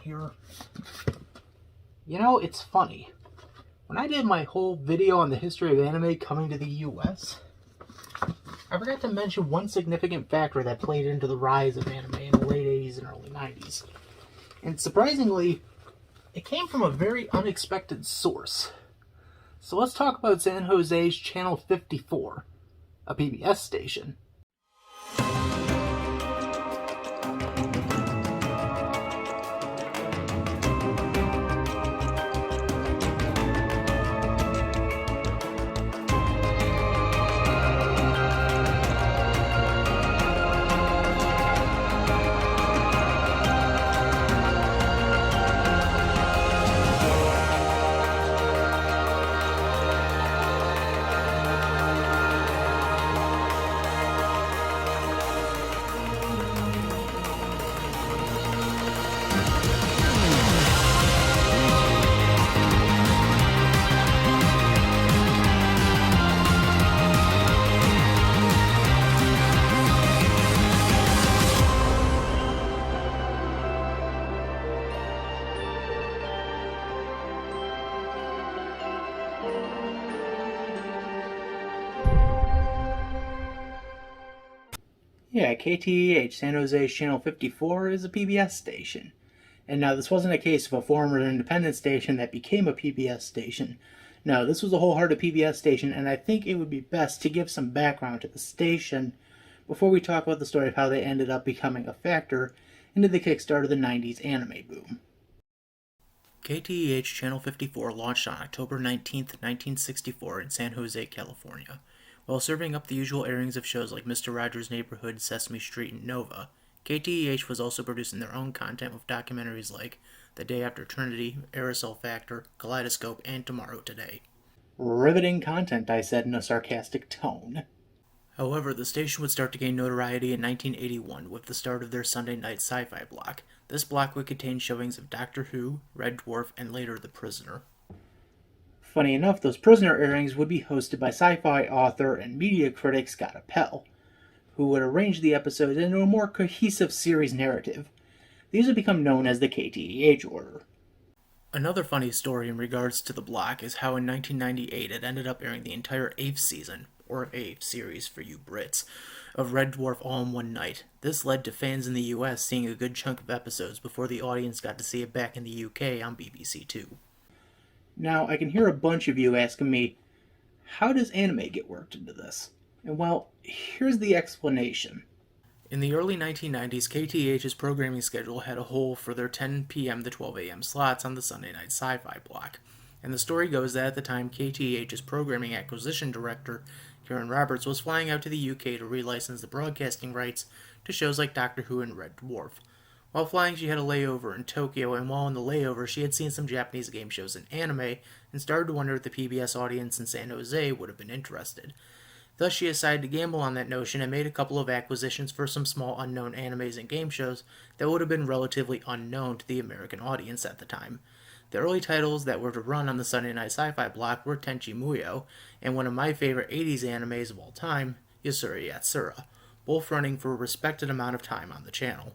here. You know, it's funny. When I did my whole video on the history of anime coming to the US, I forgot to mention one significant factor that played into the rise of anime in the late 80s and early 90s. And surprisingly, it came from a very unexpected source. So let's talk about San Jose's Channel 54, a PBS station. Yeah, KTEH, San Jose's Channel 54, is a PBS station. And now, this wasn't a case of a former independent station that became a PBS station. No, this was a wholehearted PBS station, and I think it would be best to give some background to the station before we talk about the story of how they ended up becoming a factor into the kickstart of the 90s anime boom. KTEH Channel 54 launched on October 19, 1964 in San Jose, California. While serving up the usual airings of shows like Mr. Rogers' Neighborhood, Sesame Street, and Nova, KTEH was also producing their own content with documentaries like The Day After Eternity, Aerosol Factor, Kaleidoscope, and Tomorrow Today. Riveting content, I said in a sarcastic tone. However, the station would start to gain notoriety in 1981 with the start of their Sunday Night Sci-Fi block. This block would contain showings of Doctor Who, Red Dwarf, and later The Prisoner. Funny enough, those Prisoner airings would be hosted by sci-fi author and media critic Scott Appel, who would arrange the episodes into a more cohesive series narrative. These would become known as the KTEH order. Another funny story in regards to the block is how in 1998 it ended up airing the entire 8th season, or 8th series for you Brits, of Red Dwarf all in one night. This led to fans in the US seeing a good chunk of episodes before the audience got to see it back in the UK on BBC Two. Now, I can hear a bunch of you asking me, how does anime get worked into this? And well, here's the explanation. In the early 1990s, KTEH's programming schedule had a hole for their 10 p.m. to 12 a.m. slots on the Sunday Night Sci-Fi block. And the story goes that at the time, KTEH's programming acquisition director, Karen Roberts, was flying out to the UK to relicense the broadcasting rights to shows like Doctor Who and Red Dwarf. While flying, she had a layover in Tokyo, and while in the layover, she had seen some Japanese game shows and anime, and started to wonder if the PBS audience in San Jose would have been interested. Thus, she decided to gamble on that notion and made a couple of acquisitions for some small unknown animes and game shows that would have been relatively unknown to the American audience at the time. The early titles that were to run on the Sunday Night Sci-Fi block were Tenchi Muyo, and one of my favorite 80s animes of all time, Yasura Yatsura, both running for a respected amount of time on the channel.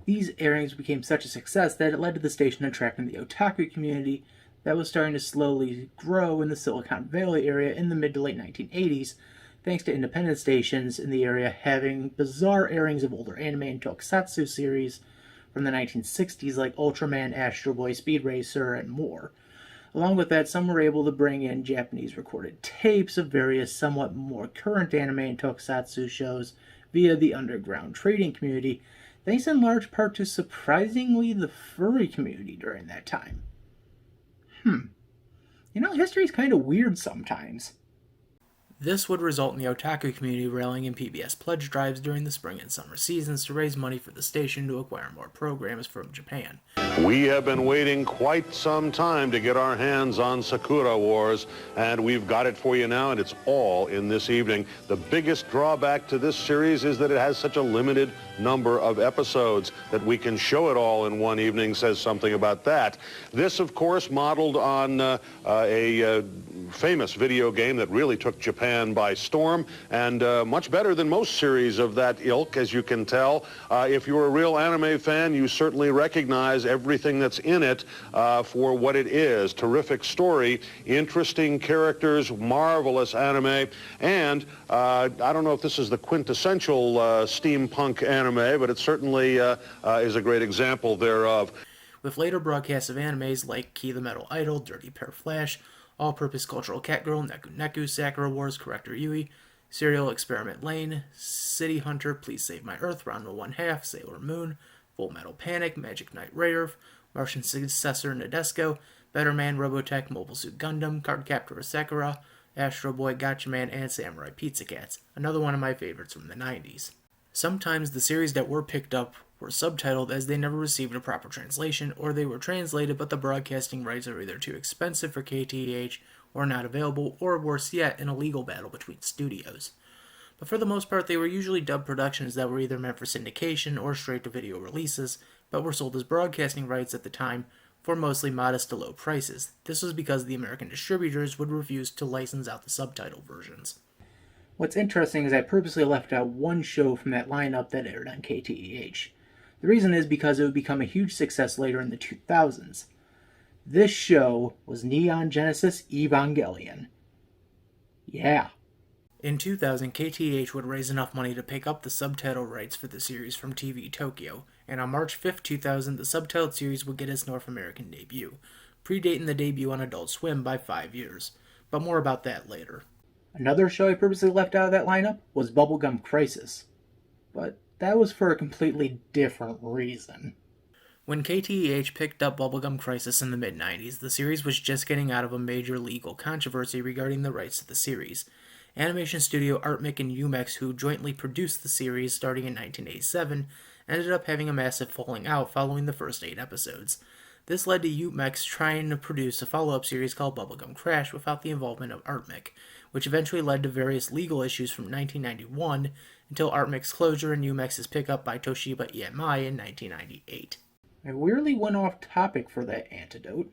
These airings became such a success that it led to the station attracting the Otaku community that was starting to slowly grow in the Silicon Valley area in the mid to late 1980s, thanks to independent stations in the area having bizarre airings of older anime and tokusatsu series from the 1960s like Ultraman, Astro Boy, Speed Racer, and more. Along with that, some were able to bring in Japanese recorded tapes of various somewhat more current anime and tokusatsu shows via the underground trading community, thanks in large part to, surprisingly, the furry community during that time. You know, history's kind of weird sometimes. This would result in the otaku community rallying in PBS pledge drives during the spring and summer seasons to raise money for the station to acquire more programs from Japan. We have been waiting quite some time to get our hands on Sakura Wars, and we've got it for you now, and it's all in this evening. The biggest drawback to this series is that it has such a limited number of episodes. That we can show it all in one evening says something about that. This, of course, modeled on a famous video game that really took Japan Japan by storm, and much better than most series of that ilk, as you can tell. If you're a real anime fan, you certainly recognize everything that's in it for what it is. Terrific story, interesting characters, marvelous anime, and I don't know if this is the quintessential steampunk anime, but it certainly is a great example thereof. With later broadcasts of animes like Key the Metal Idol, Dirty Pair Flash, All-Purpose Cultural Cat Girl, Neku Neku, Sakura Wars, Corrector Yui, Serial Experiment Lane, City Hunter, Please Save My Earth, Ranma 1/2, Sailor Moon, Full Metal Panic, Magic Knight Rayearth, Martian Successor Nadesco, Better Man, Robotech, Mobile Suit Gundam, Cardcaptor Sakura, Astro Boy, Gatchaman, and Samurai Pizza Cats, another one of my favorites from the 90s. Sometimes the series that were picked up were subtitled as they never received a proper translation, or they were translated but the broadcasting rights are either too expensive for KTEH or not available, or worse yet, an illegal battle between studios. But for the most part, they were usually dubbed productions that were either meant for syndication or straight-to-video releases, but were sold as broadcasting rights at the time for mostly modest to low prices. This was because the American distributors would refuse to license out the subtitle versions. What's interesting is I purposely left out one show from that lineup that aired on KTEH. The reason is because it would become a huge success later in the 2000s. This show was Neon Genesis Evangelion. Yeah. In 2000, KTEH would raise enough money to pick up the subtitle rights for the series from TV Tokyo, and on March 5, 2000, the subtitled series would get its North American debut, predating the debut on Adult Swim by 5 years. But more about that later. Another show I purposely left out of that lineup was Bubblegum Crisis. But that was for a completely different reason. When KTEH picked up Bubblegum Crisis in the mid-90s, the series was just getting out of a major legal controversy regarding the rights to the series. Animation studio Artmic and Umex, who jointly produced the series starting in 1987, ended up having a massive falling out following the first 8 episodes. This led to Umex trying to produce a follow-up series called Bubblegum Crash without the involvement of Artmic, which eventually led to various legal issues from 1991 until Artmic's closure and Umex's pickup by Toshiba EMI in 1998. I weirdly went off topic for that antidote.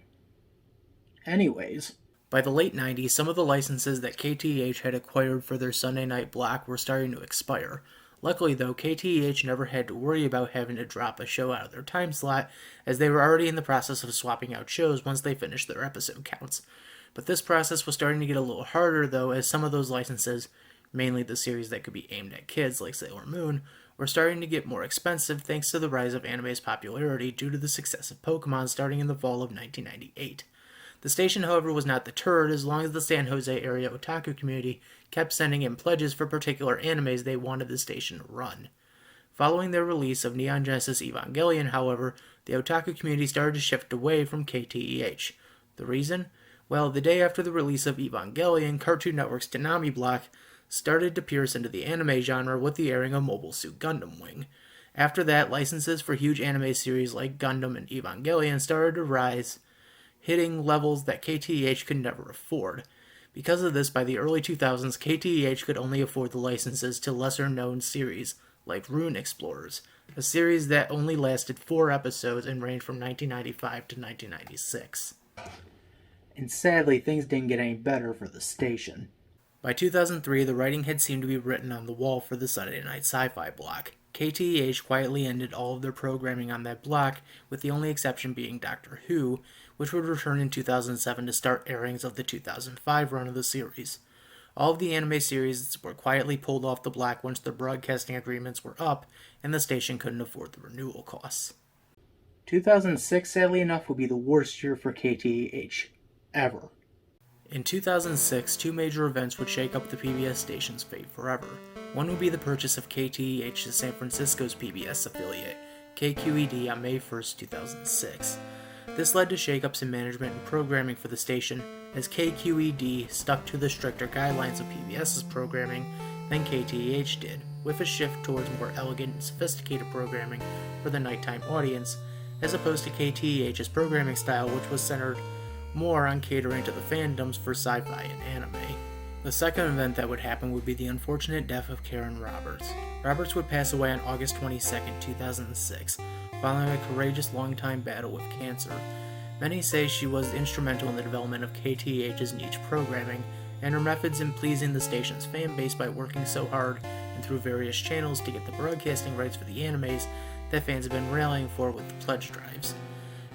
Anyways, by the late 90s, some of the licenses that KTEH had acquired for their Sunday night block were starting to expire. Luckily though, KTEH never had to worry about having to drop a show out of their time slot, as they were already in the process of swapping out shows once they finished their episode counts. But this process was starting to get a little harder though, as some of those licenses, mainly the series that could be aimed at kids like Sailor Moon, were starting to get more expensive thanks to the rise of anime's popularity due to the success of Pokemon starting in the fall of 1998. The station, however, was not deterred as long as the San Jose area Otaku community kept sending in pledges for particular animes they wanted the station to run. Following their release of Neon Genesis Evangelion, however, the Otaku community started to shift away from KTEH. The reason? Well, the day after the release of Evangelion, Cartoon Network's Toonami block started to pierce into the anime genre with the airing of Mobile Suit Gundam Wing. After that, licenses for huge anime series like Gundam and Evangelion started to rise, hitting levels that KTEH could never afford. Because of this, by the early 2000s, KTEH could only afford the licenses to lesser-known series like Rune Explorers, a series that only lasted 4 episodes and ranged from 1995 to 1996. And sadly, things didn't get any better for the station. By 2003, the writing had seemed to be written on the wall for the Sunday Night Sci-Fi block. KTEH quietly ended all of their programming on that block, with the only exception being Doctor Who, which would return in 2007 to start airings of the 2005 run of the series. All of the anime series were quietly pulled off the block once their broadcasting agreements were up, and the station couldn't afford the renewal costs. 2006, sadly enough, would be the worst year for KTEH ever. In 2006, 2 major events would shake up the PBS station's fate forever. One would be the purchase of KTEH to San Francisco's PBS affiliate, KQED, on May 1, 2006. This led to shakeups in management and programming for the station, as KQED stuck to the stricter guidelines of PBS's programming than KTEH did, with a shift towards more elegant and sophisticated programming for the nighttime audience, as opposed to KTEH's programming style, which was centered more on catering to the fandoms for sci-fi and anime. The second event that would happen would be the unfortunate death of Karen Roberts. Roberts would pass away on August 22, 2006, following a courageous long-time battle with cancer. Many say she was instrumental in the development of KTEH's niche programming, and her methods in pleasing the station's fan base by working so hard and through various channels to get the broadcasting rights for the animes that fans have been rallying for with the pledge drives.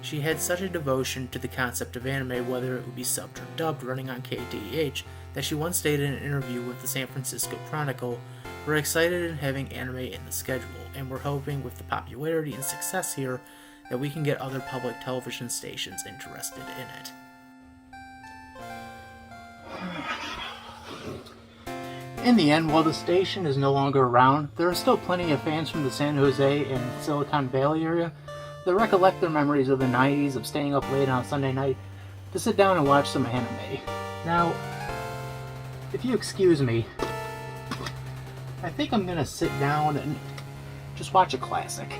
She had such a devotion to the concept of anime, whether it would be subbed or dubbed, running on KTEH, that she once stated in an interview with the San Francisco Chronicle, "We're excited in having anime in the schedule, and we're hoping with the popularity and success here that we can get other public television stations interested in it." In the end, while the station is no longer around, there are still plenty of fans from the San Jose and Silicon Valley area that recollect their memories of the 90s of staying up late on Sunday night to sit down and watch some anime. Now, if you excuse me, I think I'm gonna sit down and just watch a classic.